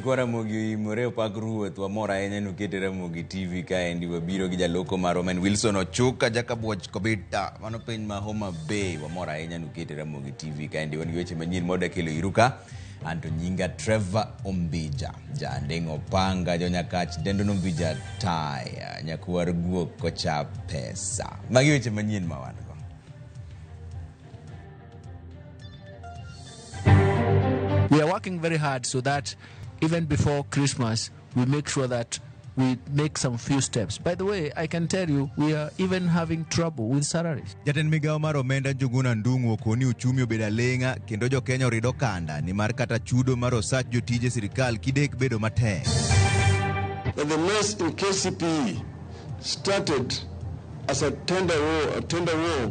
Nyikwa Ramogi more opagruoth wamora ahinya nukete Ramogi TV kaendi wabiro gi jaloko maromen Wilson Ochuka jakabuoch kobita mano piny ma Homa Bay wamora ahinya nukete Ramogi TV kaendi wan gi weche manyien moda kelo iruka anto nyinga Trevor Ombija jandeng'o panga jonyakach dendo Ombija taya nyakwar guok kocha pesa magi weche manyien mawan go. We are working very hard so that even before Christmas, we make sure that we make some few steps. By the way, I can tell you, we are even having trouble with salaries. Jatend migao mar omenda Njuguna Ndung'u okoni uchumi obedo alenga kendo jo Kenya orido kanda ni mar kata chudo mar osach jotije sirikal kidek bedo matek. The mess in KCPE started as a tender war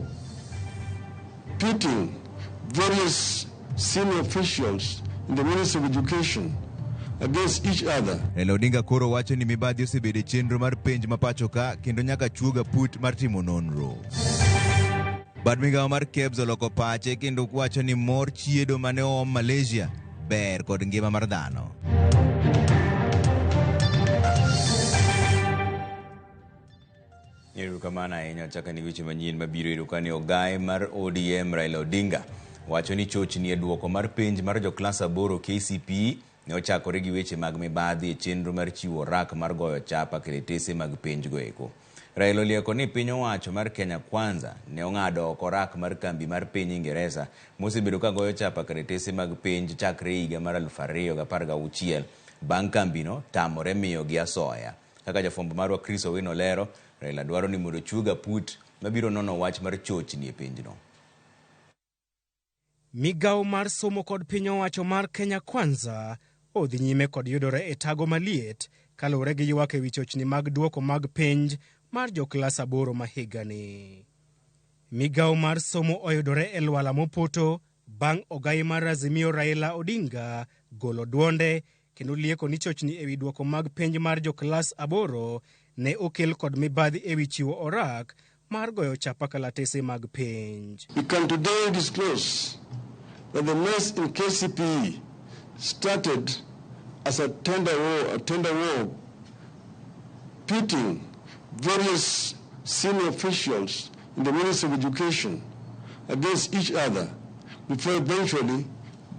pitting various senior officials in the Ministry of Education against each other. Raila Odinga koro wacho ni mibadhi osebede chenro mar penj mapacho ka kendo nyaka chuoga put mar timo nonro. Bad migao mar KEBS oloko pache kendo wacho ni mor chiedo mane oom Malaysia ber kod ngima mar dhano. Erukamana ahinya chaka ni weche manyien mabiro irukani ogaye mar ODM Raila Odinga wacho ni chochni e duoko mar penj mar jo klas 8 KCPE ne ochakore gi weche mag mibadhi e chenro mar chiwo rak mar goyo chapa keretese mag penj go eko. Raila olieko ni piny owacho mar Kenya Kwanza ne ong'ado oko rak mar kambi mar piny Ingereza mosebedo ka goyo chapa keretese mag penj chakre higa mar 2016 bang' kambino tamore miyo gi asoya. Kaka jafwambo marwa Chris Owino lero, Raila dwaro ni mondo chuoga put mabiro nono wach mar chochni e penjno. Migao mar somo kod piny owacho mar Kenya Kwanza odhi nyime kod yudore e tago maliet kalure gi ywak ewi chochni mag duoko mag penj mar jo klas 8 ma higani. Migao mar somo oyudore e lwala mopoto bang' ogai mar Azimio Raila Odinga golo duonde kendo lieko ni chochni ewi duoko mag penj mar jo klas 8 ne okel kod mibadhi ewi chiwo orak mar goyo chapa kalatese mag penj. We can today disclose that the mess in KCPE started as a tender war pitting various senior officials in the Ministry of Education against each other before eventually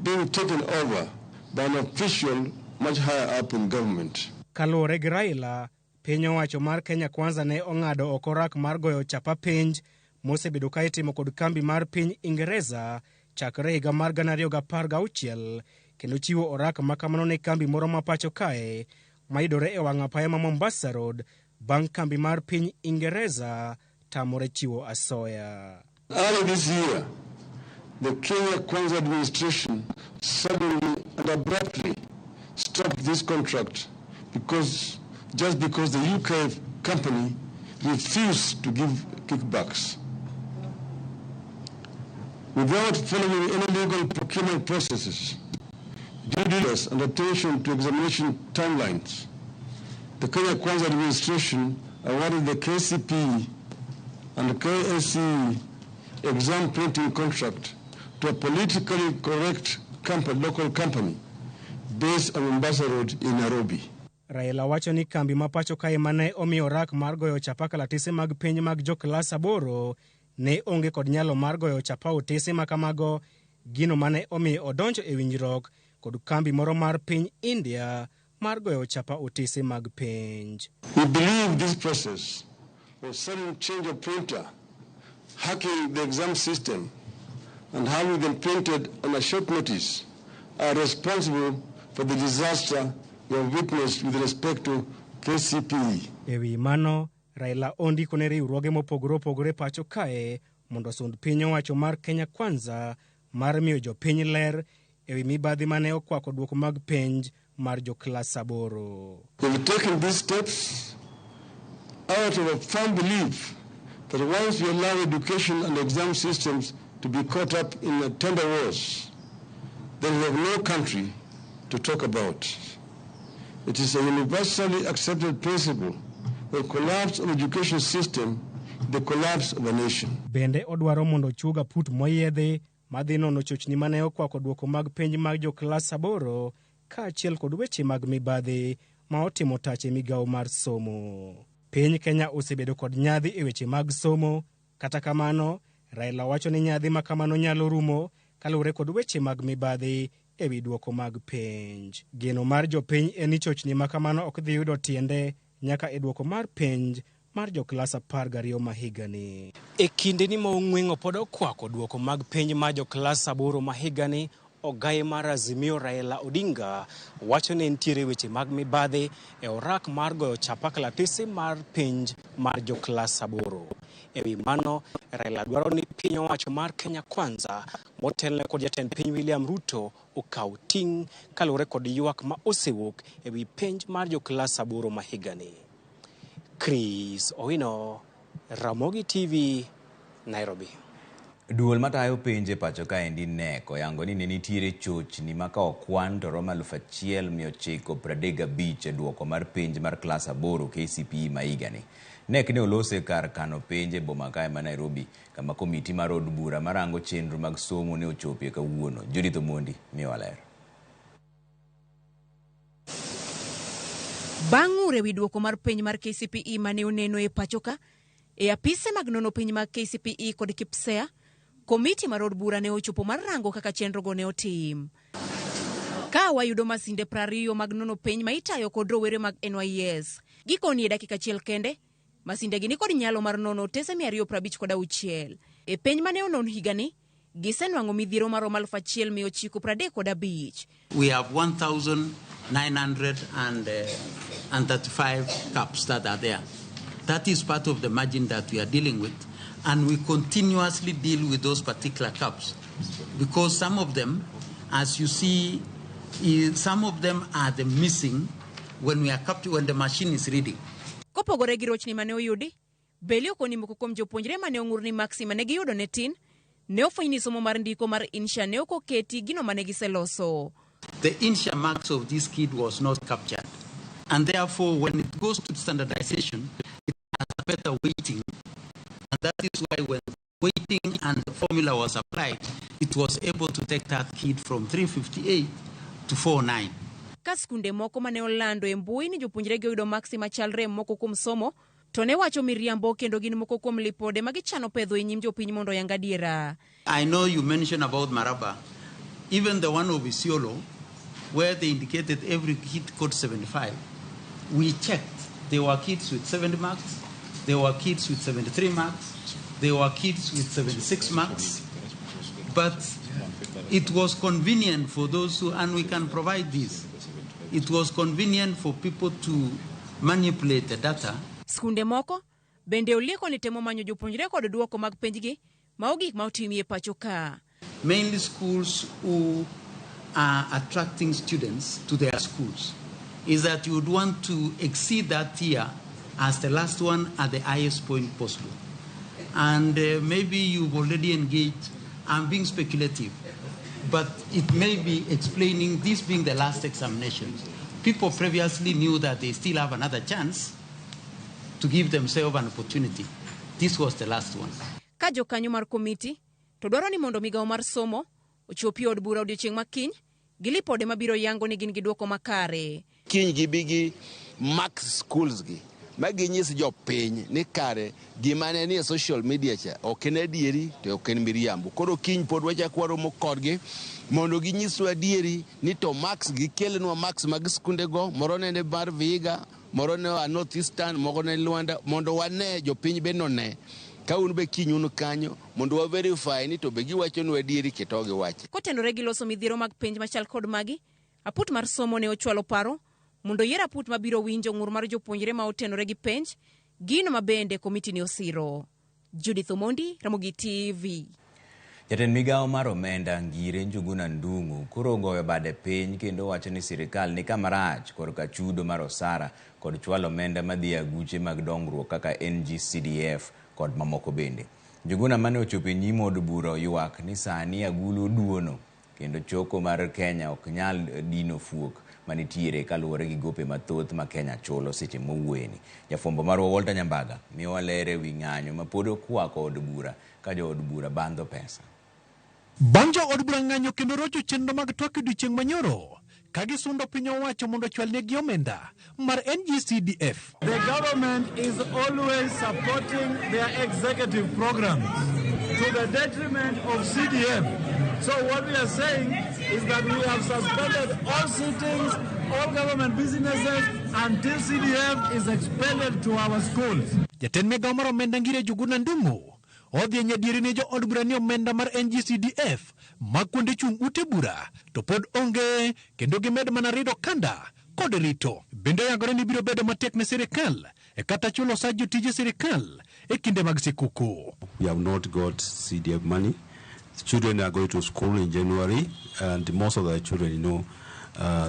being taken over by an official much higher up in government. Kalure gi Raila, piny owacho mar Kenya Kwanza ne ong'ado oko rak mar goyo chapa penj mosebedo ka itimo kod kambi mar piny Ingereza chakre higa mar 2016 kendo chiwo orak makamano ne kambi moro mapacho kae mayudore e wang' apaya ma Mombasa Road bang' kambi mar piny Ingereza tamore chiwo asoya. Early this year, the Kenya Kwanza administration suddenly and abruptly stopped this contract just because the UK company refused to give kickbacks. Without following any legal procurement processes, due diligence and attention to examination timelines, the Kenya Kwanza administration awarded the KCPE and the KSE exam printing contract to a politically correct local company based on Mombasa Road in Nairobi. Raila wacho ni kambi mapacho kae mane omiyo rak mar goyo chapa kalatese mag penj mag jo klas 8 ne onge kod nyalo mar goyo chapa otese makamago gino mane omiyo odonjo e winjruok kod kambi moro mar piny India mar goyo chapa otese mag penj. We believe this process of sudden change of printer, hacking the exam system, and having them printed on a short notice are responsible for the disaster we have witnessed with respect to KCPE. Ewi mano, Raila ondiko ne riwruoge mopogore opogore pacho kae mondo sund piny owacho mar Kenya Kwanza mar miyo jo piny ler ewi mibadhi mane okwako duoko mag penj mar jo klas 8. We have taken these steps out of a firm belief that once we allow education and exam systems to be caught up in the tender wars, then we have no country to talk about. It is a universally accepted principle that collapse of education system, the collapse of a nation. Bende odwaro mondo chuoga put moyedhi madhi nono chochni mane okwako duoko mag penj mag jo klas 8 kaachiel kod weche mag mibadhi ma otimo tach e migawo mar somo. Piny Kenya osebedo kod nyadhi e weche mag somo, kata kamano Raila wacho ni nyadhi ma kamano nyalo rumo kaluwore kod weche mag mibadhi e wi duoko mag penj. Geno mar jopiny en ni chochni ma kamano ok dhi yudo tiende nyaka e duoko mar penj mar joklas 12 ma higani. E kindeni ma ong'weng'o pod okwako duoko mag penj mar joklas 8 ma higani, ogai mar Azimio Raila Odinga wacho ni nitiere weche mag mibadhi e orak mar goyo chapa kalatese mar penj mar joklas 8. E wi mano, Raila dwaro ni piny owacho mar Kenya Kwanza motelne kod jatend piny William Ruto okaw ting' kaluwore kod ywak ma osewuok e wi penj mar joklas 8 ma higani. Chris Owino, Ramogi TV, Nairobi. Duol matayo penje pacho kaendi NEC oyango ni nitiere chochni ma ka okwan to romo 1935 e duoko mar penj mar klas 8 KCPE ma higani. NEC ne olose kar kano penje boma kae ma Nairobi, kama komiti mar od bura marango chenro mag somo ne ochopie kawuono. Judith Omondi miyo ler. Bang'ure wi duoko mar penj mar KCPE mane oneno e pachoka, e apise mag nono penj mag KCPE kod KIPSEA, komiti mar od bura ne ochopo mar rango kaka chenro go ne otim. Ka wayudo masinde 20 mag nono penj ma itayo kod rowere mag NYS, gikoni e dakika achiel kende, masinde gi ni kod nyalo mar nono tese 256. E penj mane onon higani, gisenwang'o midhiero maromo 1935. We have 1,935 caps that are there. That is part of the margin that we are dealing with. And we continuously deal with those particular caps. Because some of them, as you see, some of them are the missing when the machine is reading. Kopogore gi rochni mane oyudi, beli okoni moko kuom jopuonjre mane ong'ur ni maksi mane giyudo ne tin, ne ofweny ni somo mar ndiko mar insha ne ok oketi gino mane giseloso. The insha marks of this kid was not captured. And therefore, when it goes to standardization, it has a better weighting. And that is why when weighting and the formula was applied, it was able to take that kid from 358 to 49. Ka skunde moko mane olando e mbui ni jopuonjre gi oyudo maksi machalre moko kuom somo, to ne wacho miriambo kendo gin moko kuom lipode ma gichano pedho e nyim jopiny mondo yang adiera. I know you mentioned about Maraba, even the one of Isiolo, where they indicated every kid got 75. We checked. There were kids with 70 marks, there were kids with 73 marks, there were kids with 76 marks. But it was convenient for those who, and we can provide this, it was convenient for people to manipulate the data. Skunde moko bende olieko ni temo manyo jopuonjre kod duoko mag penjgi ma ogik ma otimie pachoka. Mainly schools who are attracting students to their schools is that you would want to exceed that tier as the last one at the highest point possible. And maybe you've already engaged. I'm being speculative, but it may be explaining this being the last examination. People previously knew that they still have another chance to give themselves an opportunity. This was the last one. Ka jokanyo mar komiti to dwaro ni mondo migawo mar somo ochopi od bura odiochieng' makiny gi lipode mabiro yango ni gin gi duoko makare. Kiny gibi gi max schools gi maginyis jopiny ni kare gimane ni social media cha ok en adieri to ok en miriambo. Koro kiny pod wachako waromo kodgi mondo ginyiswa adieri ni to max gi kelnwa max mag skunde go, moro ne mar Vihiga, moro ne North Eastern, moro ne Luanda, mondo wane jopiny be none ka un be kiny un kanyo mondo wa verify ni to be giwacho ni adieri keto giwache. Kotenore gi loso midhiero mag penj machal kod magi, aput mar somo ne ochwalo paro mondo yier aput mabiro winjo ng'ur mar jopuonjre ma otenore gi penj, gino mabende komiti ni osiro. Judith Omondi, Ramogi TV. Jatend migawo mar omenda Ngire Njuguna Ndung'u koro goyo bade piny kendo wacho ni sirikal ni kamarach korka chudo mar osara kod chwalo omenda madhi aguche mag dongruok kaka NGCDF kod mamoko bende. Njuguna mane ochopo e nyim od bura ywak ni sani agulu duono kendo choko mar Kenya ok nyal dino fuok manitiere kaluwore gi gope mathoth ma Kenya chulo seche mowueni. Jafwambo marwa Walter Nyambaga miyo walere wi ng'anyo ma pod okwako od bura ka jo od bura bandho pesa. Bang' jo od bura ng'anyo kendo rocho chenro mag twak odiochieng' manyoro, kagisundo piny owacho mondo chwalnegi omenda mar NGCDF. The government is always supporting their executive programs to the detriment of CDF. So what we are saying is that we have suspended all sittings, all government businesses until CDF is expanded to our schools. Jatend migawo mar omenda Ngire Juguna Ndung'u odhi nyadieri ne jo od bura ni omenda mar NGCDF ma kuonde chung' ute bura to pod onge kendo gimed mana rido kanda kod rito. Bende yangore ni biro bedo matek ne sirikal kata chulo sa jotije sirikal e kinde mag sikuku. We have not got CDF money. The children are going to school in January, and most of the children,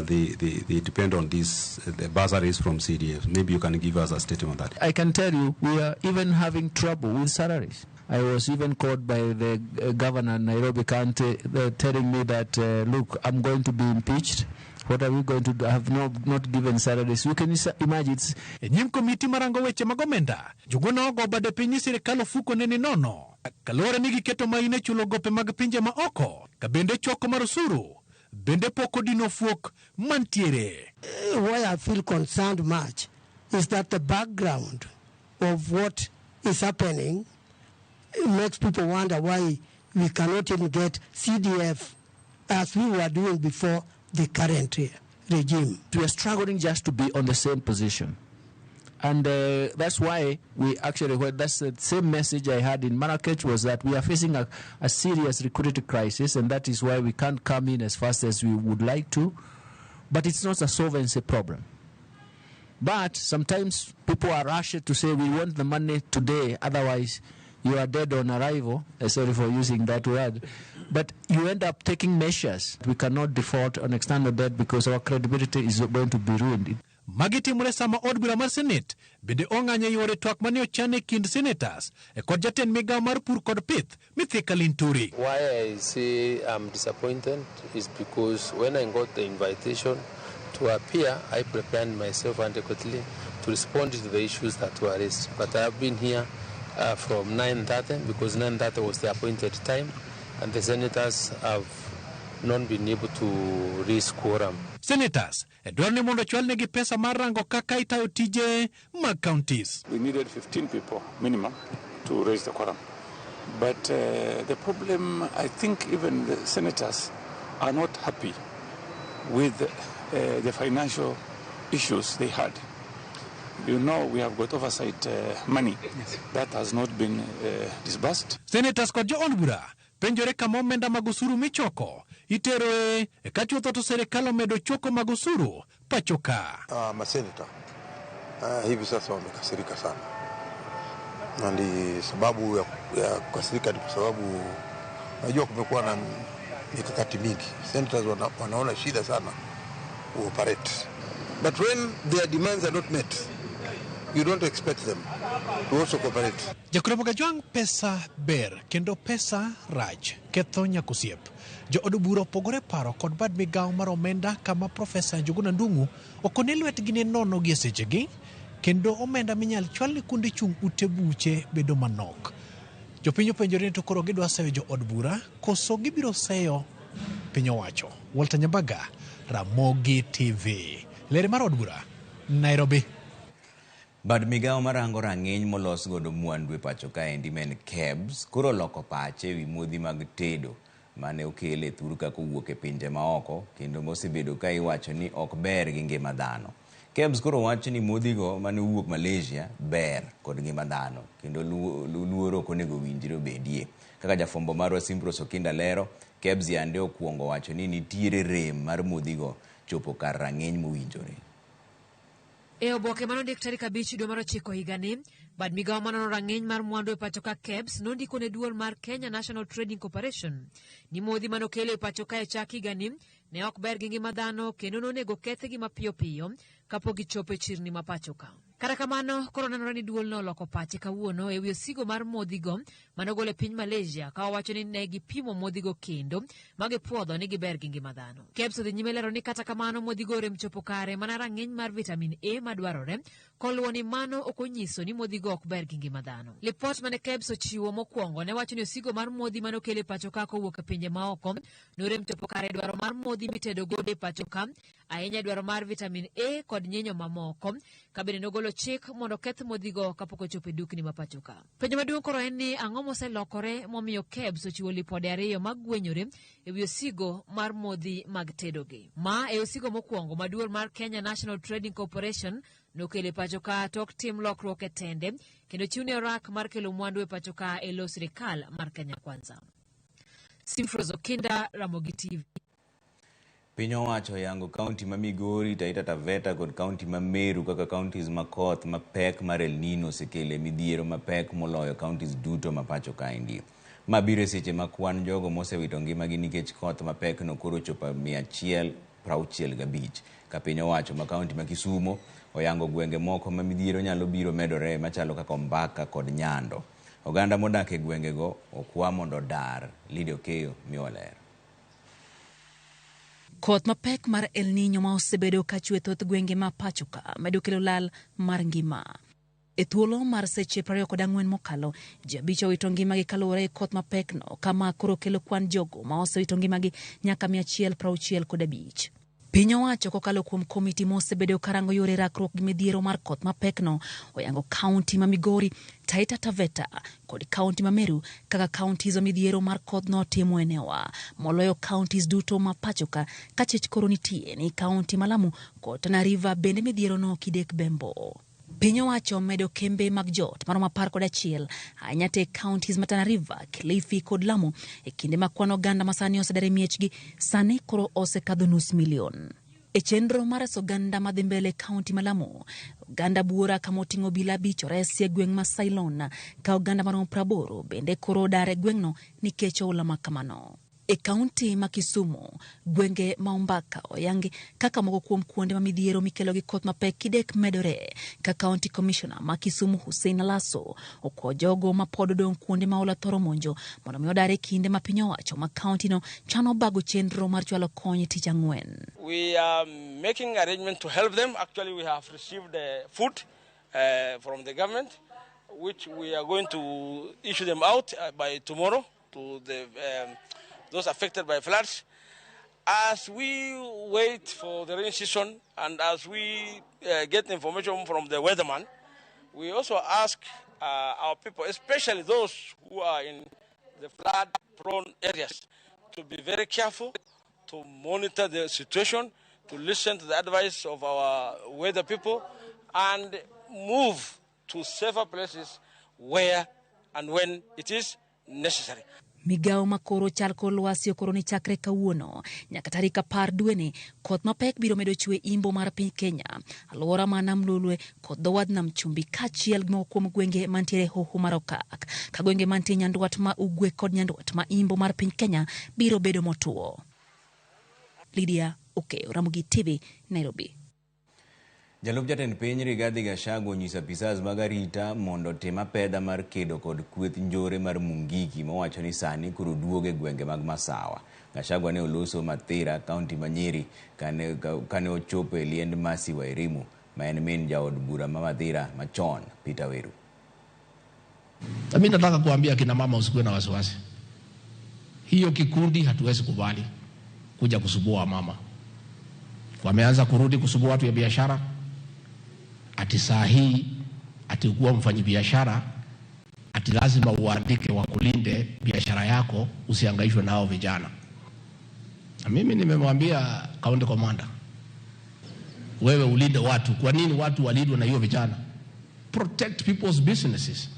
they depend on this, the bursaries from CDF. Maybe you can give us a statement on that. I can tell you, we are even having trouble with salaries. I was even called by the governor in Nairobi County telling me that, look, I'm going to be impeached. What are we going to do? I have not given salaries. You can imagine. Nyim komiti marango weche magomenda. Juguna ogo bade pinyi sirikal ofuko nene nono. Kalore nigi keto maine chulo gope mag pinje ma oko. Kabende choko marusuru. Bende poko dino fuok mantiere. Why I feel concerned much is that the background of what is happening makes people wonder why we cannot even get CDF as we were doing before the current regime. We are struggling just to be on the same position. And that's why we actually, that's the same message I had in Marrakech, was that we are facing a serious liquidity crisis, and that is why we can't come in as fast as we would like to. But it's not a solvency problem. But sometimes people are rushed to say, we want the money today, otherwise you are dead on arrival. Sorry for using that word. But you end up taking measures. We cannot default on external debt because our credibility is going to be ruined. Magiti sama od bura mar Senate bende ong'anya yore twak mane ochan e kind senators kod jatend migawo mar pur kod pith Mithika Linturi. Why I say I'm disappointed is because when I got the invitation to appear, I prepared myself adequately to respond to the issues that were raised. But I have been here from 9:30 because 9:30 was the appointed time, and the senators have not been able to raise quorum. Senators, dwarne mondo chwalnegi pesa mar rango kaka itayo tije mag counties. We needed 15 people minimum to raise the quorum. But the problem, I think even the senators are not happy with the financial issues they had. You know, we have got oversight money that has not been disbursed. Senators kod jo od bura penjore kama omenda mag osuru michoko itero ka chutho to serikal omedo choko mag osuru pachoka. Maseneta hivi sasa wamekasirika sana, na ndi sababu ya kukasirika ni kwa sababu najua kumekuwa na mikakati mingi. Senators wanaona shida sana operate, but when their demands are not met, you don't expect them to also cooperate. Jakurepoga jwang pesa ber kendo pesa raj ketho nyakosiep. Jo od bura opogore paro kod bad migawo mar omenda kama Profesa Juguna Ndung'u okone lwetgi ne nono gi sechegi kendo omenda minyal chwal ne kuonde chung' ute buche bedo manok. Jopiny openjore to koro gidwa seyo jo od bura koso gibiro seyo piny owacho. Walter Nyambaga, Ramogi TV. Lere mar od bura, Nairobi. Bad migawo marango rang'iny molos godo mwandu e pacho kaendi men KEBS koro loko pache ewi modhi mag tedo mane okele thuru ka kowuok e pinje maoko kendo mosebedo ka iwacho ni ok ber gi ngima dhano. KEBS koro wacho ni modhigo mane owuok Malaysia ber kod ngima dhano kendo luoro ok onego winjre obedie. Kaka jafwambo marwa Simprose Okinda lero, KEBS yande okuongo wacho ni nitiere rem mar modhigo chopo kar rang'iny mowinjore. E oboke manondik tarik 5 dwe mar 9 higani, bad migawo manono rang'iny mar mwandu e pacho ka KEBS nondiko ne duol mar Kenya National Trading Corporation ni modhi manokelo e pacho ka e chak higani ne ok ber gi ngima dhano kendo nonego kethgi mapiyo piyo kapok gichopo e chirni ma pacho ka. Kata kamano, koro nenore ni duol no loko pache kawuono e wi osigo mar modhigo manogolo e piny Malaysia ka owacho ni ne gipimo modhigo kendo ma gipuodho ni giber gi ngima dhano. KEBS odhi nyime lero ni kata kamano modhigo rem chopo kare mana rang'iny mar vitamin A madwarore, koluwo ni mano ok onyiso ni modhigo ok ber gi ngima dhano. Lipot mane KEBS ochiwo mokwongo ne wacho ni osigo mar modhi manokelo e pacho ka kowuok e pinje maoko norem chopo kare dwaro mar modhi mitedo godo e pacho ka, ahinya dwaro mar vitamin A kod nyinyo mamoko, kabende nogolo chik mondo keth modhigo kapok ochopo e dukni ma pacho ka. Penjo maduong' koro en ni ang'o moselokore momiyo KEBS ochiwo lipode 2 mag gwenyore e wi osigo mar modhi mag tedogi. Ma e osigo mokwongo ma duol mar Kenya National Trading Corporation nokelo e pacho ka tok tim lokruok e tende kendo chiwne orak mar kelo mwandu e pacho ka e lo sirikal mar Kenya Kwanza. Simfrozo Kinda, Ramogi TV. Piny owacho yango kaunti ma Migori, Taita Taveta kod kaunti ma Meru kaka kauntis makoth mapek mar El Nino osekele midhiero mapek moloyo kauntis duto ma pacho kaendi. Ma biro seche ma kwan jogo mosewito ngimagi nikech koth mapek no koro chopo 165 ka piny owacho ma kaunti ma Kisumo oyango gwenge moko ma midhiero nyalo biro medore machalo kaka Mbaka kod Nyando. Oganda modak e gwengego okwa mondo dar. Lidio Keyo miwaler. Koth mapek mar El Nino ma osebedo ka chwe thoth gwenge ma pacho ka medo kelo lal mar ngima. E thuolo mar seche 24 mokalo, ji 5 owito ngimagi kaluwore koth mapek no, kama koro kelo kwan jogo ma osewito ngimagi nyaka 165. Piny owacho kokalo kuom komiti mosebedo karango yore rakruok gi midhiero mar koth mapek no oyango kaunti ma Migori, Taita Taveta kod kaunti ma Meru kaka kauntis midhiero mar koth no timo enewa moloyo kauntis duto ma pacho ka chich koro nitie ni kaunti ma Lamu kod Tana River bende midhiero no kidek bembo. Piny owacho medo kembe mag jot maromo 11 ahinya te kauntis ma Tana River, Kilifi kod Lamu e kinde ma kwan oganda masani osedare miechgi sani koro osekadho $500,000. E chenro mar oganda madhi mbele kaunti ma Lamu, oganda buora kamoting'o obila 5 oresi e gweng' ma Ceylon ka oganda maromo 80 bende koro dare gweng'no nikech oula ma kamano. E kaunti ma Kisumu, gwenge ma Mbaka oyangi kaka moko kuom kuonde ma midhiero mikelo gi koth mapek kidek medore ka kaunti commissioner ma Kisumu Hussein Alaso okwo jogo ma pod dong kuonde ma ola thoro monjo mondo mi odare kinde ma piny owacho ma kaunti no chano bago chenro mar chwalo kony tich ang'wen. We are making arrangement to help them. Actually, we have received food from the government, which we are going to issue them out by tomorrow to the those affected by floods. As we wait for the rainy season and as we get information from the weatherman, we also ask our people, especially those who are in the flood-prone areas, to be very careful, to monitor the situation, to listen to the advice of our weather people, and move to safer places where and when it is necessary. Migao makoro chalko lwasi okoro ni chakre kawuono nyaka tarik 10 dweni koth mapek biro medo chwe imbo mar piny Kenya, alwora ma nam Lolwe kod dho wadh nam Chumbi kachiel gi kuom gwenge mantiere hoho mar okak ka gwenge mantie nyandwat ma ugwe kod nyandwat ma imbo mar piny Kenya biro bedo motuo. Lydia Okeyo, Ramogi TV, Nairobi. Jalup jatend piny Rigathi Gachagua onyiso apisas mag arita mondo tim apedha mar kedo kod kweth njore mar Mungiki mowacho ni sani koro duoge gwenge mag Masawa. Gachagua ne oloso Mathira, kaunti ma Nyeri, kane ochopo e liend Mercy Wairimu, ma en min jaod bura ma Mathira machon, Peter Weru. Mimi nataka kuambia kina mama usikuwe na wasiwasi. Hiyo kikundi hatuwezi kubali kuja kusubua mama. Wameanza kurudi kusubua watu ya biashara. Ati saa hii ati kuwa mfanyabiashara ati lazima uandike wakulinde biashara yako, usihangaishwe nao vijana. Na mimi nimemwambia county commander, wewe ulinde watu. Kwa nini watu walindwe na hiyo vijana? Protect people's businesses.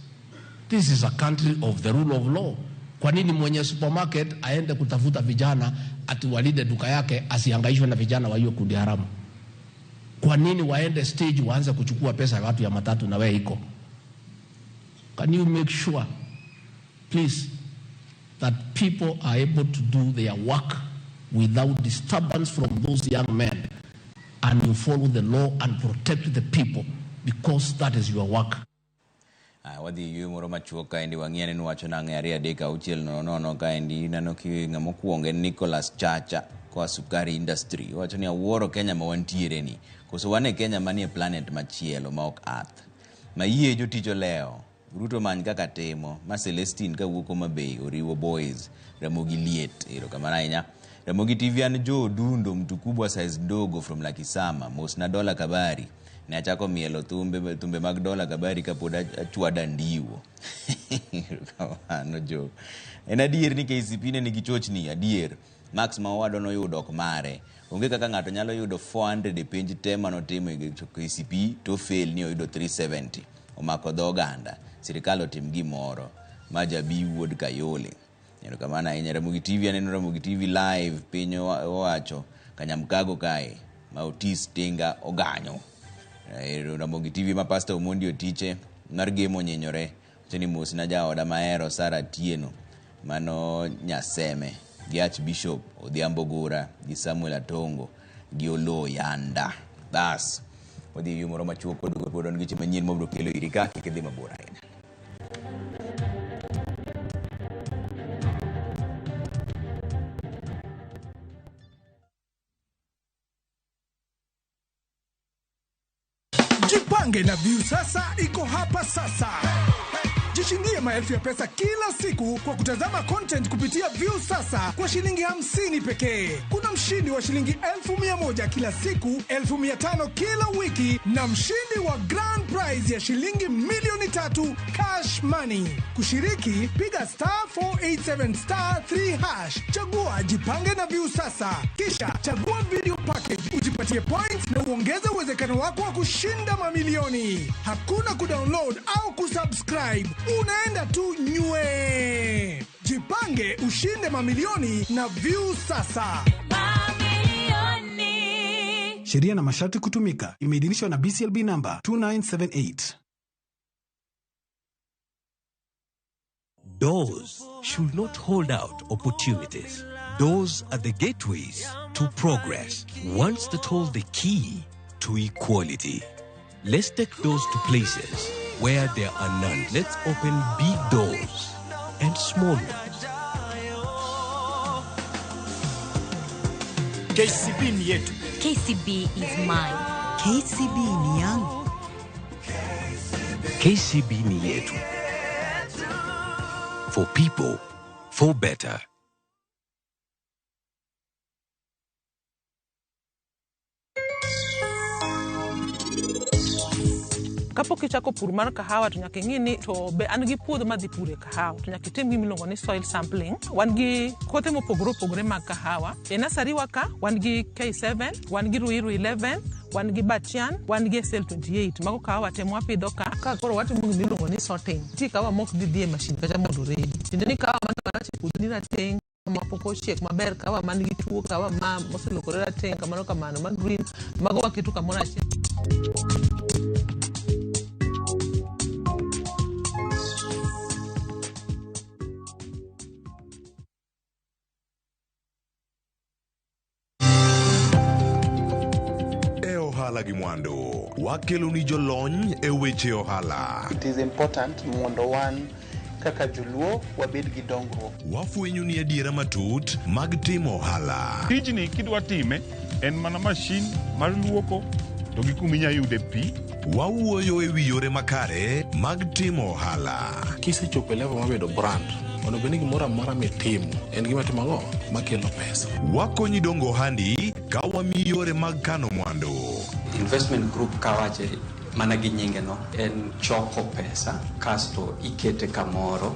This is a country of the rule of law. Kwa nini mwenye supermarket aende kutafuta vijana ati walinde duka yake, asihangaishwe na vijana wa hiyo kundi haramu? Kwa nini waende stage waanze kuchukua pesa ya watu ya matatu na wewe iko? Can you make sure, please, that people are able to do their work without disturbance from those young men, and you follow the law and protect the people because that is your work. Wadhi yumoro machuok kaendi wang'iane nwacho na ng'ari adeka uchiel nono kaendi nano ki ng'amo kuonge Nicholas Chacha kwa sukari industry. Wacho ni awuoro Kenya ma wantiere ni. Koso wane Kenya manie planet machielo ma ok Earth. Ma yie joticho leo. Ruto many kaka temo. Ma Celestine ka wuoko mabei oriwo boys. Ramogi liet. Ero kamana inya. Ramogi TV an jo dundo mtu kubwa size ndogo from Lakisama. Mosna Dola Kabari. Ne achako mielo tumbe mag Dola Kabari kapod achwada ndiwo. Kamano jo. En adier ni KCP ne nigi chochni adier. Max Mawado no yudo ok mare. Onge kaka ng'ato nyalo yudo 400 e penj tema no timo e KCP to fail ni oyudo 370. Omako dhoganda. Sirikal otim gimoro. Majabi wuod Kayole. Nero kamana ahinya. Ramogi TV aneno Ramogi TV live piny owacho Kanyamkago kae ma Otis Tinga oganyo. Ramogi TV ma Pastor Omondi Otiche mar gemo nyenyore. Cheni mos na jaoda maero Sara Tieno mano Nyaseme gi Archbishop Odhiambo Gura gi Samuel Atongo gi Olo Yanda. Bas wadhi yumoro machuok kod on giche manyien mobro kelo irika kidhi mabor ahinya. Jipange na View sasa iko hapa sasa. Jishindie maelfu ya pesa kila siku kwa kutazama content kupitia View sasa kwa shilingi 50 pekee. Kuna mshindi wa shilingi 1,100 kila siku, 1,500 kila wiki na mshindi wa grand prize ya shilingi milioni 3 cash money. Kushiriki, piga *487*3#. Chagua Jipange na View sasa. Kisha chagua video package, ujipatie points na uongeze uwezekano wako wa kushinda mamilioni. Hakuna kudownload au kusubscribe. Unaenda tu nywe. Jipange ushinde mamilioni na View sasa. Mamilioni. Sheria na masharti kutumika. Imeidhinishwa na BCLB number 2978. Doors should not hold out opportunities. Doors are the gateways to progress. Ones that hold the key to equality. Let's take doors to places where there are none. Let's open big doors and small ones. KCB ni yetu. KCB is mine. KCB ni yangu. KCB ni yetu. For people, for better. Kapok ichako pur mar kahawa to nyaka ing'ini to be an gi puodho madhi pure kahawa to nyaka itim gimiluongo ni soil sampling. Wan gi kothe mopogore mag kahawa. E nursery waka wan gi K7, wan gi Ruiru 11, wan gi Batian, wan gi SL28. Mago kahawa te mwapidho ka koro watimo gimiluongo ni sorting. Ti kahawa mok dhi e machine kacha mondo ready. Tiende ni kahawa manache puodho ni rateng mapoko chiek maber, kahawa man gi tuo, kahawa ma moselokore rateng kamano ma green, mago waketo kamoro achiel. Ohala gi mwando wakelo ni jolony e weche ohala. It is important mondo wan kaka joluo wabed gi dongruok. Wafwenyo ni adiera matut mag timo ohala. Tijni kidwa time en mana mashin mar luoko to gi kuminya yude pi. Wawuoyo e wi yore makare mag timo ohala. Kisechopo e level mabedo brand, ono beni gimoro amora mitimo en gima timo ang'o makelo pesa. Wakonyi dongo ohandi ka wamiyi yore mag kano mwandu. Investment group kawache mana gi nyinge no en choko pesa kasto ikete kamoro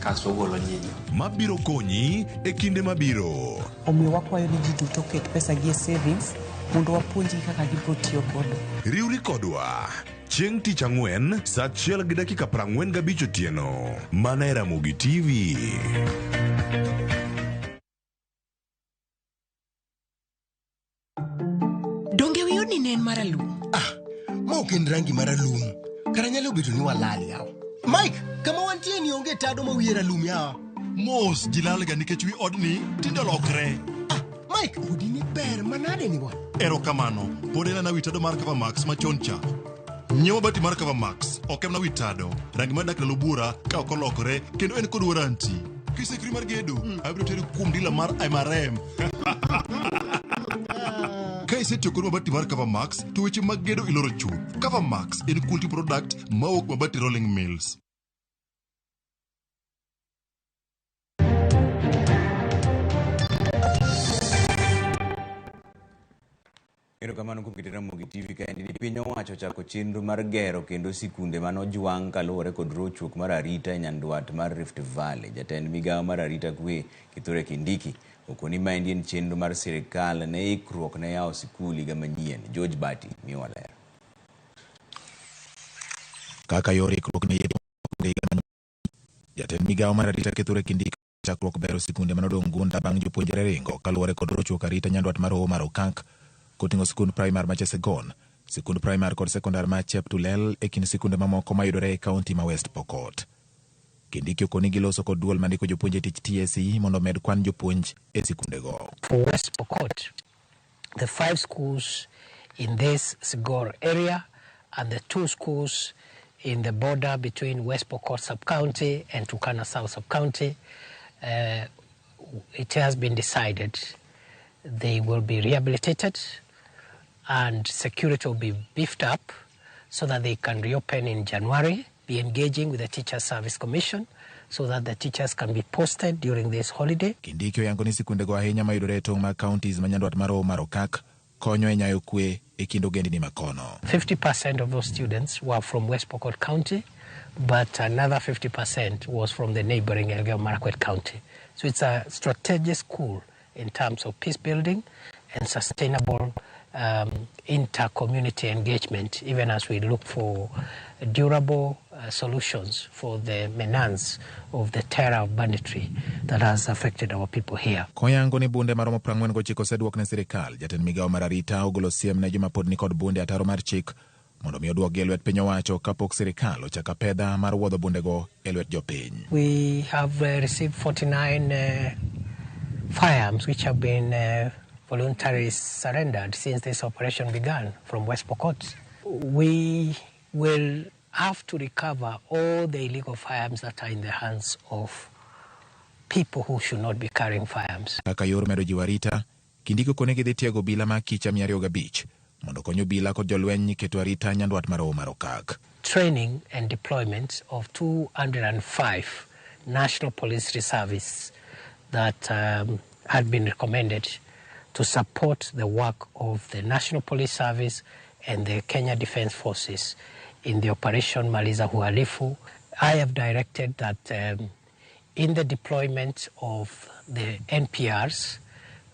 kasto golo nyinyo. Mabiro konyi e kinde mabiro. Omiyo wakwayo ni ji duto ket pesa gi e savings mondo wapuonji kaka gibiro tiyo kodo. Riwri kodwa chieng' tich ang'wen saa 1:45 otieno. Mana e Ramogi TV. Donge wiyoni nen maralum? Ma ok en rangi maralum. Kara nyalo bedo ni walal yawa. Mike, kama wantie ni onge tado ma wiye ralum yawa. Mos jilalga nikech wi odni tinde lokre. Mike, udi ni ber manade ni wan. Erokamano, pod en wi tado mar Cover Max machon cha. Nyiewo mabati mar Cover Max ok en witado, rangi mar dak ndalo bura ka ok olokore kendo en kod warranty. Kisekri mar gedo, abiro teri kuom dila mar MRM. Ka isetiyo kod mabati mar Cover Max, to weche mag gedo iloro chuth. Cover Max en quality product mawuok mabati Rolling Mills. Erokamano kuom keto Ramogi TV kaendi ni piny owacho chako chenro mar gero kendo sikunde manojwang' kaluwore kod rochruok mar arita e nyandwat mar Rift Valley. Jatend migawo mar arita kwe Kithure Kindiki okoni maendi en chenro mar sirikal ne ikruok ne yawo sikul higa manyien. George Bati miyo ler. Kaka yor ikruok ne higa manyien, jatend migawo mar arita Kithure Kindiki chakruok bero sikunde manodong' gunda bang' jopuonjre ringo kaluwore kod rochruok arita nyandwat mar Hoho mar Okak koting'o sikund primar ma Chesegon, sikund primar kod sekondar ma Cheptulel e kind sikunde mamoko mayudore e kaunti ma West Pokot. Kindiki okoni giloso kod duol mandiko jopuonje tich TSC mondo med kwan jopuonj e sikundego. For West Pokot, the 5 schools in this Sigor area and the 2 schools in the border between West Pokot sub-county and Turkana South sub-county, it has been decided they will be rehabilitated and security will be beefed up so that they can reopen in January, be engaging with the Teachers Service Commission so that the teachers can be posted during this holiday. Kindiki oyango ni sikundego ahinya mayudore e tong' mag counties ma nyandwat mar Hoho mar Okak konyo e nyayo kwe e kind ogendini makono. 50% of those students were from West Pokot County, but another 50% was from the neighboring Elgeyo Marakwet County. So it's a strategic school in terms of peace building and sustainable inter-community engagement, even as we look for durable solutions for the menace of the terror of banditry that has affected our people here. Koyango ni bunde maromo 49 oseduok ne sirikal, jatend migawo mar arita ogolo siem ne joma pod ni kod bunde ataro mar chik mondo mi oduok e lwet piny owacho kapok sirikal ochako pedha mar wuodho bundego e lwet jopiny. We have received 49 firearms which have been voluntarily surrendered since this operation began from West Pokot. We will have to recover all the illegal firearms that are in the hands of people who should not be carrying firearms. Kaka yor medo jiwo arita, Kindiki okone gidhi tiego bila ma kicha 205 mondo konyo bila kod jolweny keto arita nyandwat mar Hoho mar Okak. Training and deployment of 205 National Police Reservists that had been recommended to support the work of the National Police Service and the Kenya Defence Forces in the Operation Maliza Uhalifu. I have directed that in the deployment of the NPRs,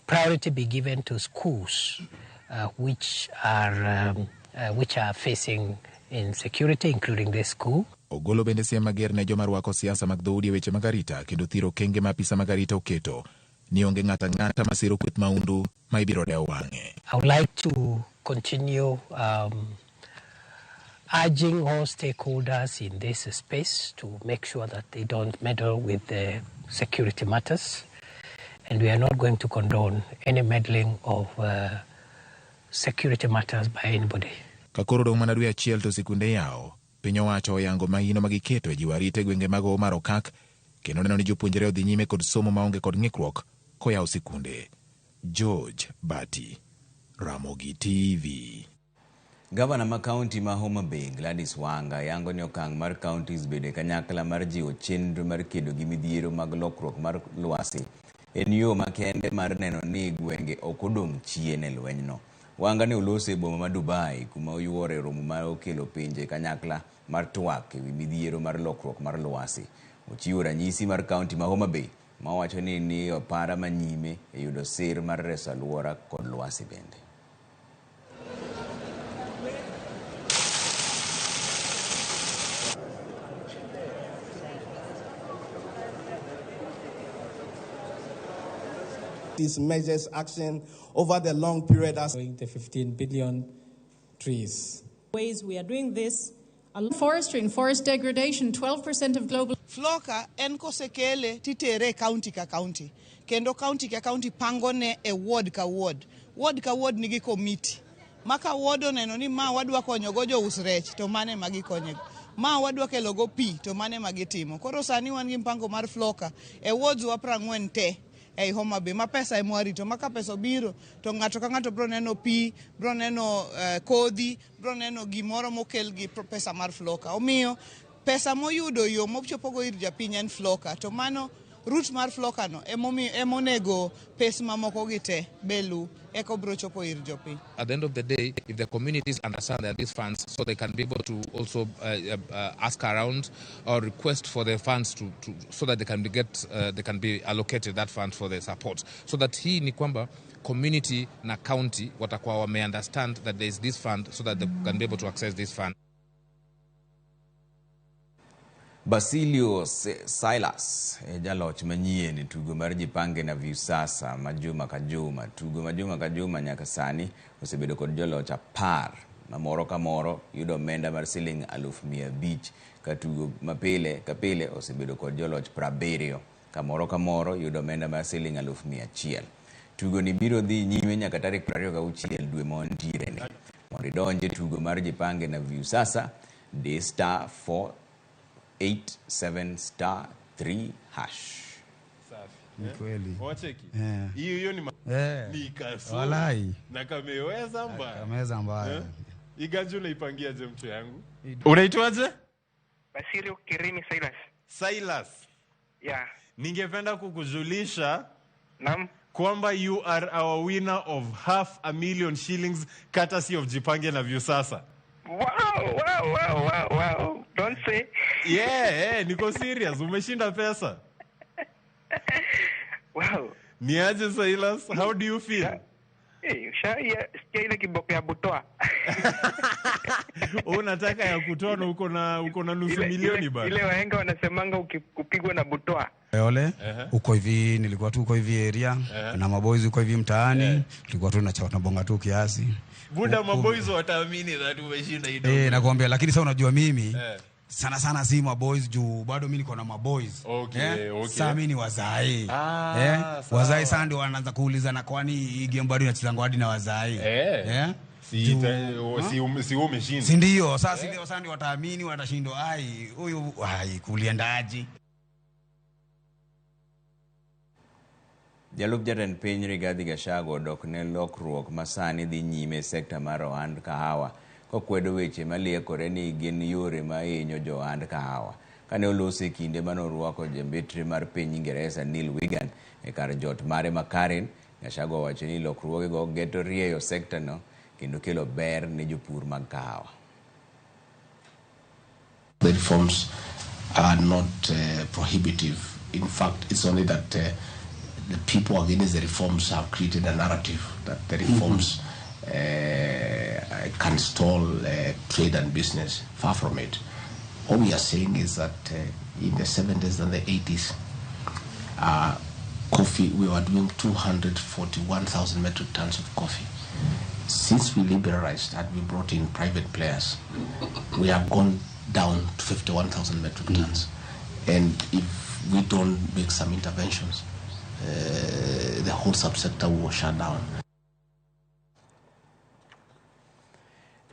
priority be given to schools which are facing insecurity, including this school. Ogolo bende siem mager ne joma rwako siasa mag dhoudi weche mag arita kendo thiro kenge ma apisa mag arita oketo ni onge ng'ata ng'ata masiro kweth maundu ma ibiro dewo wang'e. I would like to continue urging all stakeholders in this space to make sure that they don't meddle with the security matters, and we are not going to condone any meddling of security matters by anybody. Kakoro dong' mana dwe achiel to sikunde yawo, piny owacho oyango mahino magiketo e jiwo arita e gwenge mag Hoho mar Okak kendo neno ni jopuonjre odhi nyime kod somo maonge kod ng'ikruok koyawo sikunde. George Bati, Ramogi TV. Gavana ma kaunti ma Homa Bay Gladys Wanga yango ni okang' mar counties bede kanyakla mar jiwo chenro mar kedo gi midhiero mag lokruok mar lwasi en yo makende mar neno ni gwenge ok odong' chien e lwenyno. Wanga ne olose e boma ma Dubai kuma oyuore romo mar okelo pinje kanyakla mar twak e wi midhiero mar lokruok mar lwasi. Ochiwo ranyisi mar kaunti ma Homa Bay ma wacho ni opara manyime e yudo sir mar reso alwora kod lwasi bende. These measures action over the long period as the 15 billion trees. Ways we are doing this. Forestry and forest degradation, 12% of global. Floka en kosekele titere county ka county. Kendo county ka county pangone e ward ka ward. Ward ka ward nigi committee. maka wodo neno ni ma wadwa konyogo jous rech to mane magikonyego, ma wadwa kelogo pi to mane magitimo. Koro sani wan gi mpango mar floka e wards wa 40 te ei Homa Bay ma pesa emwarito, maka pesa biro to ng'ato ka ng'ato bro neno pi, bro neno kodhi, bro neno gimoro mokel gi pesa mar floka. Omiyo pesa moyudo yo mochopogo ir japiny en floka, to mano root mar floka no emonego pes mamoko gite belu eko bro chopo ir jopiny. At the end of the day, if the communities understand that these funds, so they can be able to also ask around or request for the funds so that they can be allocated that fund for the support. So that hii ni kwamba community na county watakuwa wame understand that there is this fund so that they can be able to access this fund. Basilio Silas jaloch manyien tugo mar jipange na Viusasa majuma kajuma. Tugo majuma kajuma nyaka sani osebedo kod joloch 10 ma moro ka moro yudo omenda mar siling 1,500 ka tugo mapile ka pile osebedo kod joloch 70 ka moro yudo omenda mar siling 100,000. Tugo ni biro dhi nyime nyaka tarik 26 dwe montiere ni. Mondo donje tugo mar jipange na Viusasa de star 487*3#. Ni kweli. Wacheki. Hiyo ni kasu. Walai. Na kameweza mbaya. Kameweza mbaya. Iganju naipangia je mtu yangu. Unaitwaje? Basilio Kirimi Silas. Silas. Yeah. Ningependa kukujulisha Naam. kwamba you are our winner of 500,000 shillings courtesy of Jipange na Viusasa. Wow. Don't say. Yeah, niko serious. Umeshinda pesa. Wow. Niaje Silas, how do you feel? Sikia ile kiboko ya butoa. Unataka ya kutoa na uko na nusu milioni bana. Ile wahenga wanasemanga ukipigwa na butoa. Ole, uko hivi nilikuwa tu uko hivi area na maboys uko hivi mtaani, tulikuwa tu tunabonga tu kiasi. Buda maboys wataamini that umeshinda hiyo. Nakwambia, lakini sasa unajua mimi sana si maboys juu bado mimi niko na maboys. Okay. Sasa mimi ni wazai. Wazai sasa ndio wanaanza kuulizana kwani hii game bado inachezwa hadi na wazai. Si umeshinda. Si ndio? Sasa ndio wataamini watashindwa huyu kuliendaje. Jalup jatend piny Rigathi Gachagua odok ne lokruok masani dhi nyime sekta mar ohand kahawa kokwedo weche maliekore ni gin yore ma hinyo jo ohand kahawa. Kane olose kinde manorwako jembetre mar piny Ingereza Neil Wigan e kar jot mare ma Karen, Gachagua wacho ni lokruogego geto rieyo sekta no kendo kelo ber ne jopur mag kahawa. The reforms are not prohibitive. In fact, it's only that the people against the reforms have created a narrative that the reforms can stall trade and business. Far from it. All we are saying is that in the 70s and the 80s, coffee, we were doing 241,000 metric tons of coffee. Since we liberalized and we brought in private players, we have gone down to 51,000 metric tons. And if we don't make some interventions, the whole subsector will shut down.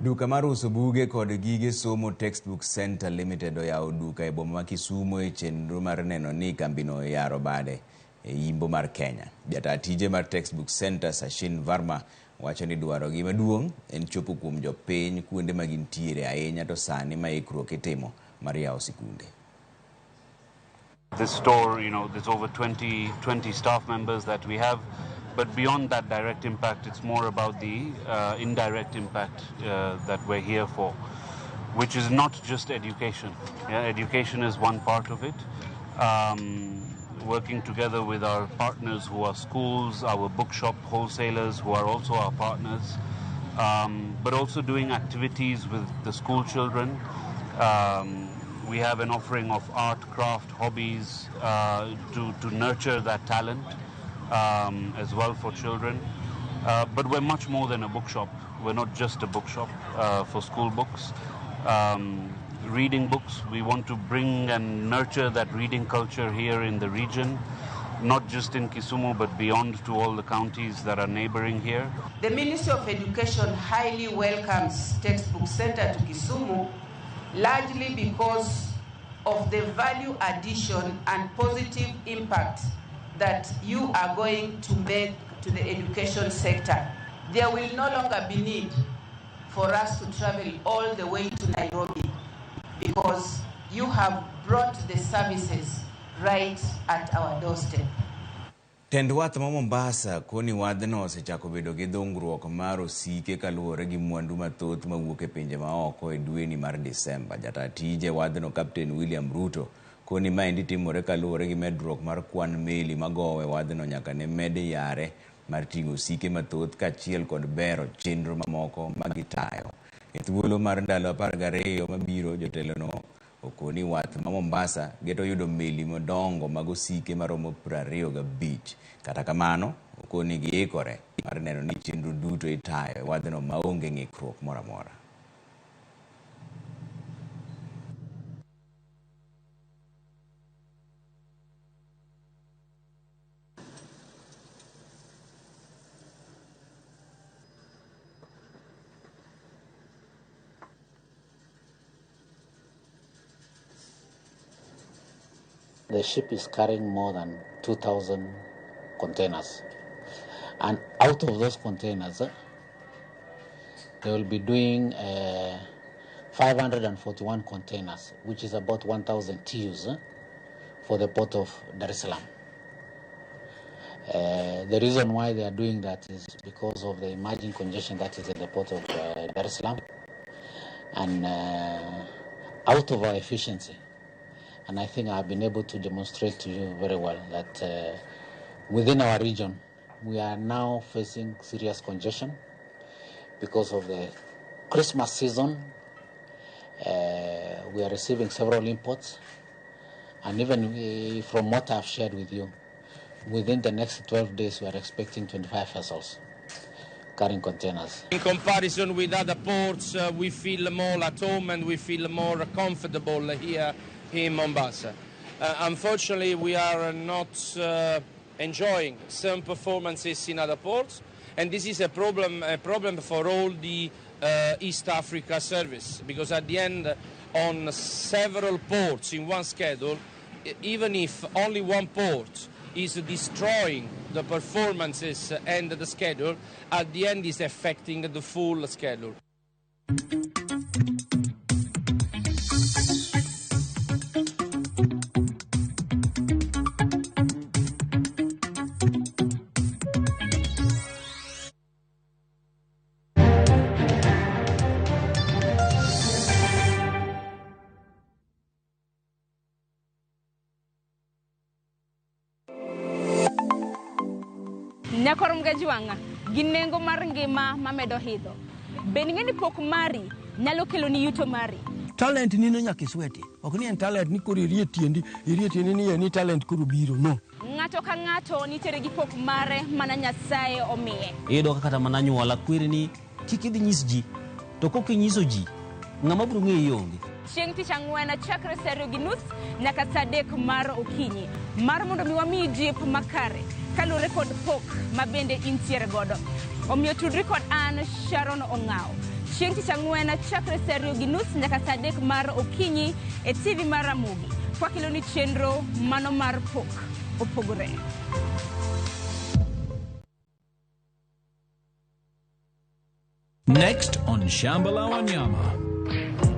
Duka mar uso buge kod gige somo Textbook Center Limited oyawo duka e boma ma Kisumu e chenro mar neno ni kambino yaro bade e yimbo mar Kenya. Jata tije mar Textbook Center Sachin Varma wacho ni dwaro gi maduong' en chopo kuom jopiny kuonde ma gintiere ahinya to sani ma ikruok itimo mar yawo sikunde. This store, there's over 20 staff members that we have. But beyond that direct impact, it's more about the indirect impact that we're here for, which is not just education. Education is one part of it. Working together with our partners who are schools, our bookshop wholesalers who are also our partners, but also doing activities with the school children. We have an offering of art, craft, hobbies to nurture that talent. As well for children, but we're much more than a bookshop. We're not just a bookshop for school books. Reading books, we want to bring and nurture that reading culture here in the region. not just in Kisumu, but beyond to all the counties that are neighboring here. The Ministry of Education highly welcomes Textbook Center to Kisumu, largely because of the value addition and positive impact that you are going to make to the education sector. There will no longer be need for us to travel all the way to Nairobi because you have brought the services right at our doorstep. Tend wath ma Mombasa koni wadhno osechako bedo gi dongruok mar osike kaluwore gi mwandu mathoth mawuok e pinje maoko e dweni mar Desemba. Jata tije wadhno Captain William Ruto koni maendi timore kaluwore gi medruok mar kwan meli magowe wadhno nyaka ne mede yare mar ting'o osike mathoth kaachiel kod bero chenro mamoko magitayo. E thuolo mar ndalo 12 mabiro, jotelono okoni wath ma Mombasa geto yudo meli modongo mag osike maromo 25. Kata kamano, okoni giikore mar neno ni chenro duto itayo e wadhno maonge ng'ikruok moro amora. The ship is carrying more than 2,000 containers. And out of those containers, they will be doing 541 containers, which is about 1,000 TEUs for the port of Dar es Salaam. The reason why they are doing that is because of the emerging congestion that is in the port of Dar es Salaam and out of our efficiency. And I think I've been able to demonstrate to you very well that within our region, we are now facing serious congestion because of the Christmas season. We are receiving several imports. And even from what I've shared with you, within the next 12 days, we are expecting 25 vessels carrying containers. In comparison with other ports, we feel more at home and we feel more comfortable here in Mombasa. Unfortunately, we are not enjoying some performances in other ports, and this is a problem for all the East Africa service, because at the end, on several ports in one schedule, even if only one port is destroying the performances and the schedule, at the end is affecting the full schedule. Nyakorom gajuanga ginengo mar ngima mamedo hidho. Beningeni pok mari nyalo kelo ni yuto mari. Talent nino nyaka sweti. Ok ni en talent ni koro irie tiendi ni talent koro biro no. Ng'ato ka ng'ato nitere gi pok mare mana Nyasaye omiye. Iyudo kata mana nyuola kwiri ni kik idhi nyis ji, to kok inyiso ji ng'ama biro ng'eyi onge. Chieng' tich ang'wen chakre saa 2:30 nyaka saa 3 mar okinyi mar mondo mi wami jip makare kalure kod pok mabende intiere godo. Omiyo tudri kod an Sharon Ong'ao. Chieng' tich ang'wen chakre saa 2:30 nyaka saa 3 mar okinyi e TV mar Ramogi. Kwakilo ni chenro mano mar pok opogore. Next on Shambala Wanyama.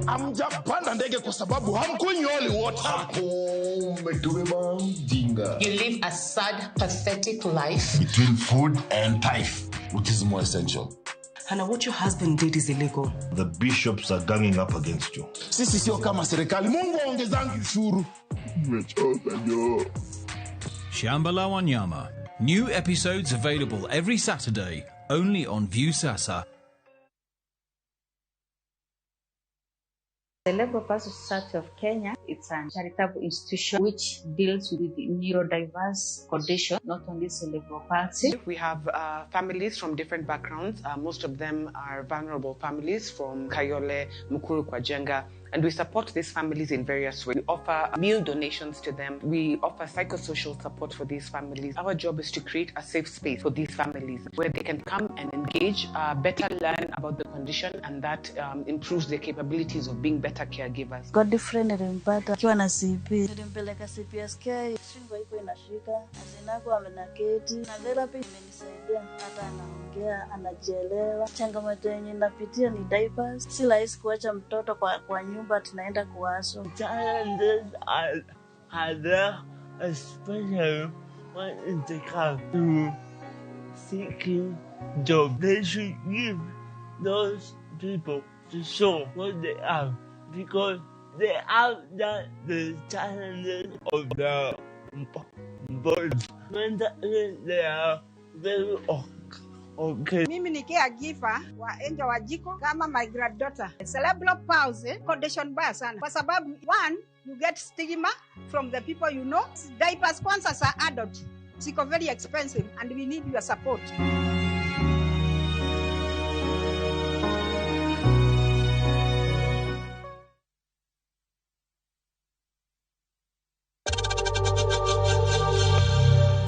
Hamjapanda ndege kwa sababu hamkunyoli water. You live a sad, pathetic life. Between food and tithe, which is more essential. Hana, what your husband did is illegal. The bishops are ganging up against you. Sisi sio kama serikali. Mungu aongezangi ushuru. Shambala Wanyama. New episodes available every Saturday, only on Viusasa. The Legal Person Society of Kenya, it's a charitable institution which deals with the neurodiverse condition, not only cerebral palsy. We have families from different backgrounds. Most of them are vulnerable families from Kayole, Mukuru, Kwajenga, And we support these families in various ways. We offer meal donations to them. We offer psychosocial support for these families. Our job is to create a safe space for these families where they can come and engage, better learn about the condition, and that improves their capabilities of being better caregivers. Got different nilimpata akiwa na CP. Nilimpeleka CPSK, shingo iko inashika, azinako amenaketi. Na therapy imenisaidia, hata anaongea, anajielewa. Changamoto yenye napitia ni diapers. Si rahisi kuacha mtoto kwa nyumba tunaenda kuwaso. Challenges are there, especially when it comes to seeking jobs. They should give those people to show what they have, because they have the challenges of their bodies. Mentally, they are very okay. Mimi ni caregiver wa Angel Wajiko kama my granddaughter. Cerebral palsy condition baya sana. Kwa sababu one, you get stigma from the people you know. Diaper sponsors are adult. It's very expensive and we need your support.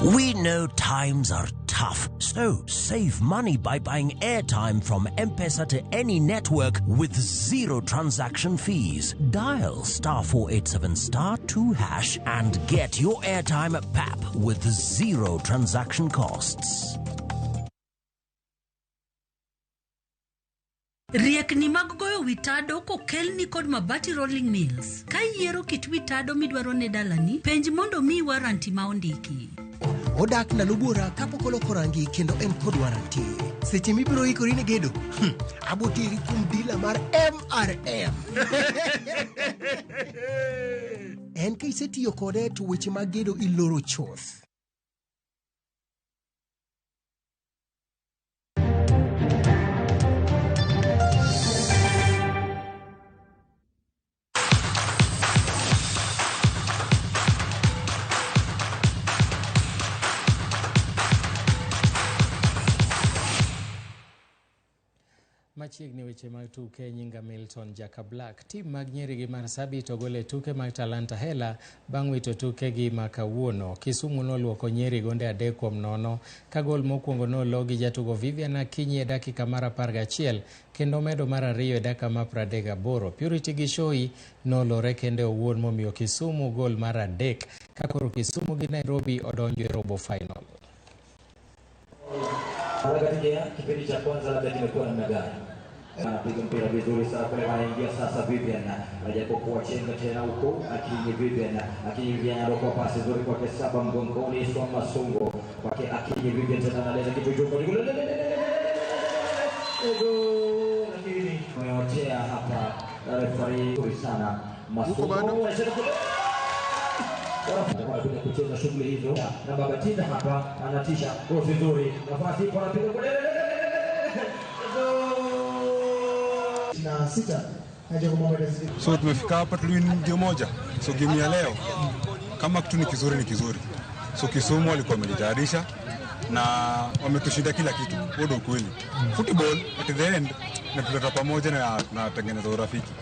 We know times are tough, so save money by buying airtime from M-Pesa to any network with zero transaction fees. Dial *487*2# and get your airtime PAP with zero transaction costs. Riekni mag goyo witado kokelni kod Mabati Rolling Mills. Ka yiero kit witado midwaro ne dalani, penj mondo mi waranti ma ondiki. Odak na lubura kapok oloko rangi kendo en kod waranti. Seche mibiro ikori ne gedo, abotiri kum dila mar MRM. En ka isetiyo kode to weche mag gedo iloro choth. Machiegni weche mag tuke nyinga Milton Jaka Black. Tim mag nyiri gi Marsabit ogole tuke mag Talanta Hela bang' wito tuke gi makawuono. Kisumu noluoko nyiri gonde 3-0 ka gol mokwongo nolo gi jatugo Vivian Akinyi e dakika mar 11 kendo medo mar 2 e dakika mar 38. Purity Gishoi nolore kende owuon momiyo Kisumu gol mar 3 ka koro Kisumu gi Nairobi odonjo e robo final. Kipindi cha kwanza labda kimekuwa namna gani? Anapiga mpira vizuri sana kule, anaingia sasa Vivian. Hajapokuwa chenga tena huko, Akinyi Vivian. Akinyi Vivian anarokoa pasi nzuri kwa Kesaba mgongoni, Swama Songo. Kwa Akinyi Vivian tena analeza kitu juu. Lakini ameotea hapa referee nzuri sana. Masongo. Wanakuja kucheza shughuli hizo na Babatinda hapa anatisha kozi nzuri, nafasi ipo, anapiga kule na sita. So tumefika hapa tuliwin ndio moja. So game ya leo kama kitu ni kizuri. So Kisumu walikuwa wamejitayarisha na wametushinda kila kitu. Ndio ukweli. Football at the end na tuleta pamoja na tunatengeneza urafiki.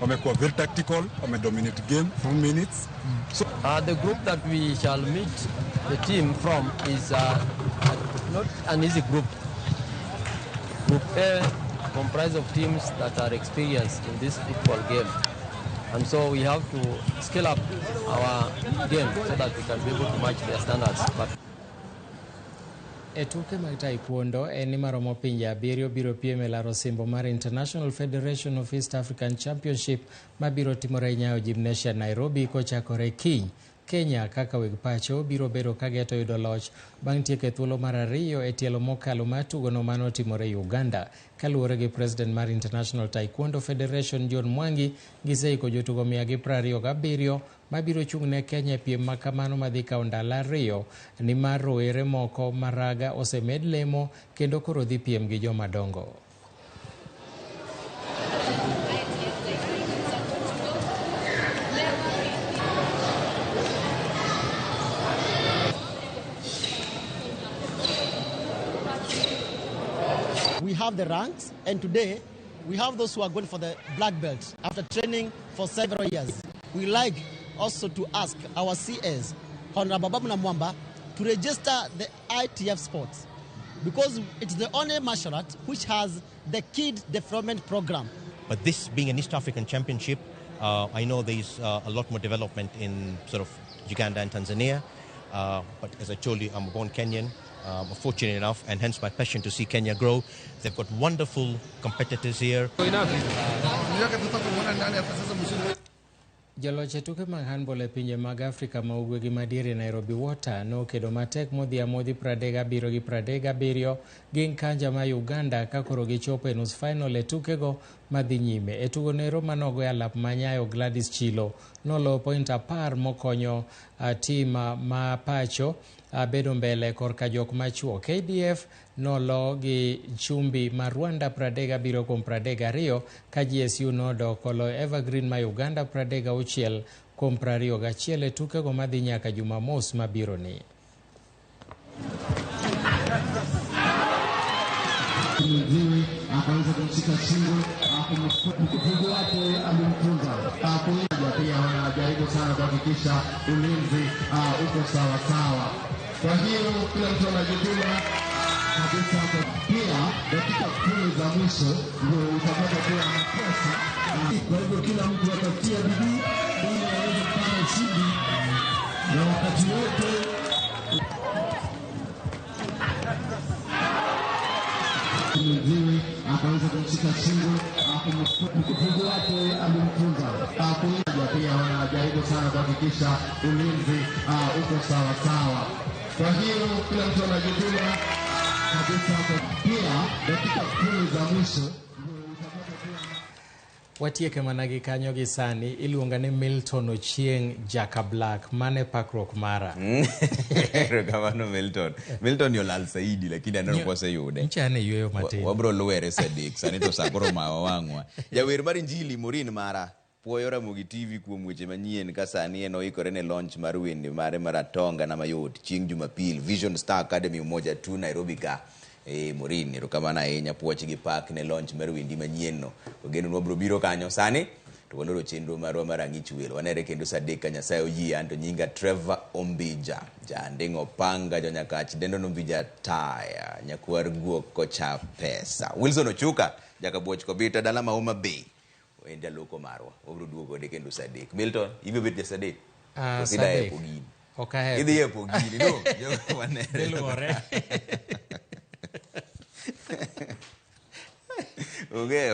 Wamekuwa very tactical, wamedominate game for minutes. So the group that we shall meet the team from is not an easy group. Group A comprised of teams that are experienced in this football game, and so we have to scale up our game so that we can be able to match their standards. But E tuke mag taekwondo eni maromo pinje 7 biro piem e laro simbo mar International Federation of East African Championship mabiro timore Nyayo Gymnasia Nairobi kochakore kiny. Kenya kaka weg pacho biro bedo kageto yudo loch bang' tieko thuolo mar 2 e tielo mokalo mar tugono mano timore Uganda. Kaluwore gi President mar International Taekwondo Federation John Mwangi, giseiko jotugo 127 mabiro chung' ne Kenya piem makamano madhi kawo ndalo 2 ni mar rowere moko maraga osemed lemo kendo koro dhi piem gi jomadongo. We have the ranks, and today we have those who are going for the black belts after training for several years. We like also to ask our CS, Honorable Babuna Mwamba, to register the ITF sports because it's the only martial art which has the kid development program. But this being an East African Championship, I know there's a lot more development in sort of Uganda and Tanzania. But as I told you, I'm a born Kenyan. I'm fortunate enough, and hence my passion to see Kenya grow. They've got wonderful competitors here. Jaloch e tuke mag handball e pinje mag Afrika ma ugwe gi madiere Nairobi Water nokedo matek modhi 37 gi 37 gi Nkanja ma Uganda ka koro gichopo e nus final e tukego madhi nyime. E tugo nero manogo e alap manyayo Gladys Chilo nolo point 10 mokonyo tim ma pacho bedo mbele korka jok machuo. KDF nolo gi chumbi ma Rwanda 37 kuom 32 ka GSU nodo kolo Evergreen ma Uganda 36 kuom 21 e tukego madhi nyaka Jumamos mabiro ni. Akaweza kumshika shingo mpigo wake alimtunza pia wanajaribu sana kuhakikisha ulinzi uko sawa sawa. Kwa hiyo kila mtu anajituma kabisa. Pia dakika 10 za mwisho ndio utapata kuwa makosa. Kwa hivyo kila mtu atatia bidii ili aweze kupata ushindi na wakati wote akaweza kumshika shingo mpigo wake alimtunza pia wanajaribu sana kuhakikisha ulinzi uko sawa sawa. Kwa hiyo kila mtu anajituma kabisa. Pia dakika 10 za mwisho Watieke managi kanyo gi sani iluonga ni Milton Ochieng Jaka Black mane pakruok mara. Kamano Milton yolal saidi lakini anano kwase yude. Nchane yueyo matini. Wabro luwere sadik sani to sakoro mawangwa. Jawer mar Injili Morin mara puoyo Ramogi TV kuom weche manyien ka sani en oikore ne launch mar wende mare maratonga na mayot chieng' Jumapil Vision Star Academy umoja tu Nairobi ka. Morin erokamano ahinya puoch gi pak ne launch mar wendi manyien no. Ogeno wabro biro kanyo sani to waloro chenro marwa mar ang'ich welo wanere kendo sadek ka Nyasaye oyie. Anto nyinga Trevor Ombija jandingo panga jonyakach dendo Ombija taya nyakwar guok kocha pesa Wilson Ochuka jaka buoch kobita dala Homa Bay wende loko marwa wabro duogo de kendo sadek. Milton ibe bet ja sadek sadek okahe idhi e pogini no jo wanere deluore okay,